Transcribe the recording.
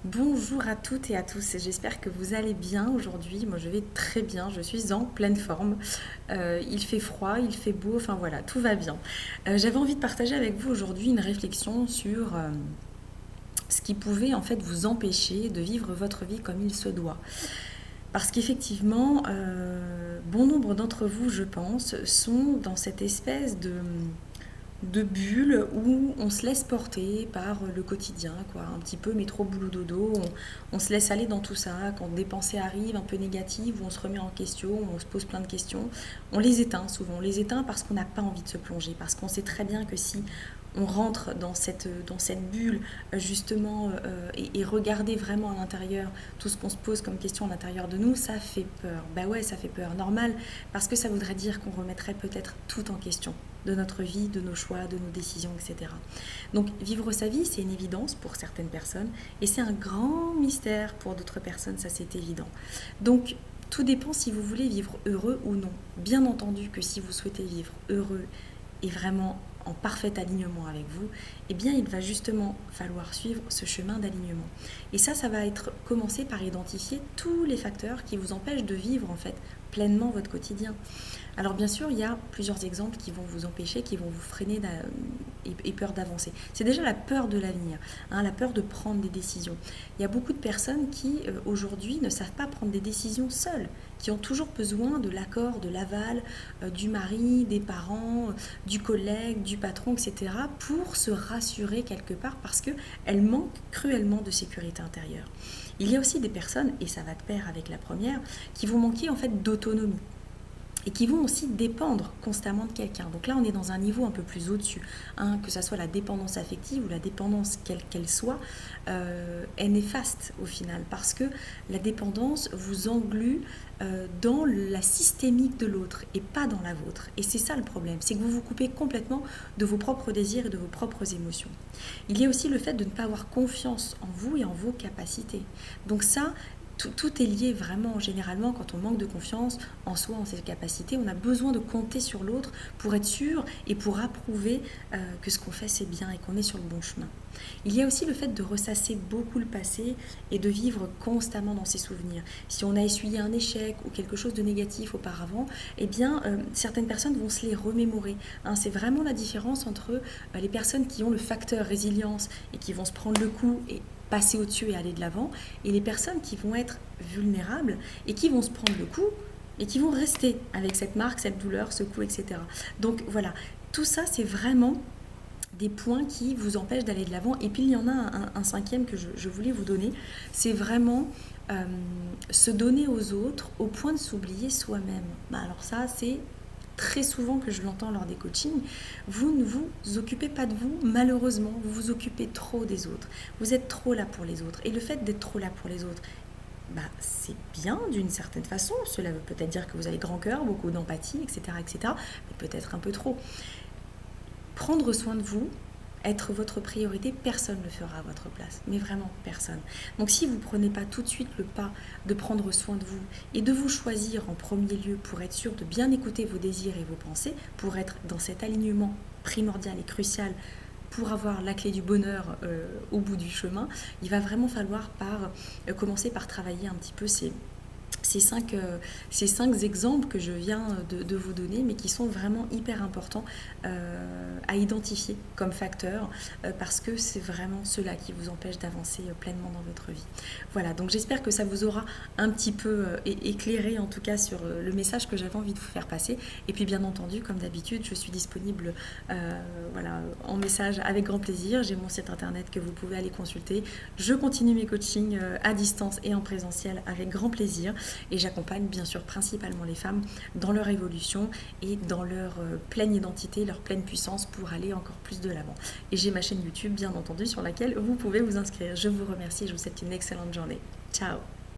Bonjour à toutes et à tous, j'espère que vous allez bien aujourd'hui. Moi je vais très bien, je suis en pleine forme. Il fait froid, il fait beau, enfin voilà, tout va bien. J'avais envie de partager avec vous aujourd'hui une réflexion sur ce qui pouvait en fait vous empêcher de vivre votre vie comme il se doit. Parce qu'effectivement, bon nombre d'entre vous, je pense, sont dans cette espèce de bulle où on se laisse porter par le quotidien, quoi, un petit peu métro boulot dodo, on se laisse aller dans tout ça, quand des pensées arrivent un peu négatives, où on se remet en question, où on se pose plein de questions, on les éteint souvent, on les éteint parce qu'on n'a pas envie de se plonger, parce qu'on sait très bien que si on rentre dans cette bulle justement et regarder vraiment à l'intérieur tout ce qu'on se pose comme question à l'intérieur de nous, ça fait peur. Bah ouais, ça fait peur, normal, parce que ça voudrait dire qu'on remettrait peut-être tout en question de notre vie, de nos choix, de nos décisions, etc. Donc vivre sa vie, c'est une évidence pour certaines personnes et c'est un grand mystère pour d'autres personnes, ça c'est évident. Donc tout dépend si vous voulez vivre heureux ou non. Bien entendu que si vous souhaitez vivre heureux et vraiment en parfait alignement avec vous, eh bien il va justement falloir suivre ce chemin d'alignement. Et ça va être commencer par identifier tous les facteurs qui vous empêchent de vivre en fait pleinement votre quotidien. Alors bien sûr, il y a plusieurs exemples qui vont vous empêcher, qui vont vous freiner et peur d'avancer. C'est déjà la peur de l'avenir, hein, la peur de prendre des décisions. Il y a beaucoup de personnes qui aujourd'hui ne savent pas prendre des décisions seules, qui ont toujours besoin de l'accord, de l'aval du mari, des parents, du collègue, du patron, etc. pour se rassurer quelque part parce qu'elles manquent cruellement de sécurité intérieure. Il y a aussi des personnes, et ça va de pair avec la première, qui vont manquer en fait d'autonomie et qui vont aussi dépendre constamment de quelqu'un. Donc là, on est dans un niveau un peu plus au-dessus, hein, que ce soit la dépendance affective ou la dépendance quelle qu'elle soit, est néfaste au final, parce que la dépendance vous englue dans la systémique de l'autre et pas dans la vôtre. Et c'est ça le problème, c'est que vous vous coupez complètement de vos propres désirs et de vos propres émotions. Il y a aussi le fait de ne pas avoir confiance en vous et en vos capacités. Donc ça, tout est lié vraiment, généralement, quand on manque de confiance en soi, en ses capacités, on a besoin de compter sur l'autre pour être sûr et pour approuver que ce qu'on fait c'est bien et qu'on est sur le bon chemin. Il y a aussi le fait de ressasser beaucoup le passé et de vivre constamment dans ses souvenirs. Si on a essuyé un échec ou quelque chose de négatif auparavant, eh bien certaines personnes vont se les remémorer, hein. C'est vraiment la différence entre les personnes qui ont le facteur résilience et qui vont se prendre le coup et passer au-dessus et aller de l'avant, et les personnes qui vont être vulnérables et qui vont se prendre le coup et qui vont rester avec cette marque, cette douleur, ce coup, etc. Donc voilà, tout ça c'est vraiment des points qui vous empêchent d'aller de l'avant. Et puis il y en a un cinquième que je voulais vous donner, c'est vraiment se donner aux autres au point de s'oublier soi-même. Alors ça c'est très souvent que je l'entends lors des coachings, vous ne vous occupez pas de vous, malheureusement, vous vous occupez trop des autres. Vous êtes trop là pour les autres. Et le fait d'être trop là pour les autres, c'est bien d'une certaine façon. Cela veut peut-être dire que vous avez grand cœur, beaucoup d'empathie, etc., etc., mais peut-être un peu trop. Prendre soin de vous, être votre priorité, personne ne le fera à votre place, mais vraiment personne. Donc si vous ne prenez pas tout de suite le pas de prendre soin de vous et de vous choisir en premier lieu pour être sûr de bien écouter vos désirs et vos pensées, pour être dans cet alignement primordial et crucial pour avoir la clé du bonheur au bout du chemin, il va vraiment falloir commencer par travailler un petit peu ces cinq exemples que je viens de vous donner, mais qui sont vraiment hyper importants à identifier comme facteurs, parce que c'est vraiment cela qui vous empêche d'avancer pleinement dans votre vie. Voilà, donc j'espère que ça vous aura un petit peu éclairé, en tout cas sur le message que j'avais envie de vous faire passer. Et puis bien entendu, comme d'habitude, je suis disponible en message avec grand plaisir. J'ai mon site internet que vous pouvez aller consulter. Je continue mes coachings à distance et en présentiel avec grand plaisir. Et j'accompagne bien sûr principalement les femmes dans leur évolution et dans leur pleine identité, leur pleine puissance pour aller encore plus de l'avant. Et j'ai ma chaîne YouTube bien entendu sur laquelle vous pouvez vous inscrire. Je vous remercie, je vous souhaite une excellente journée. Ciao!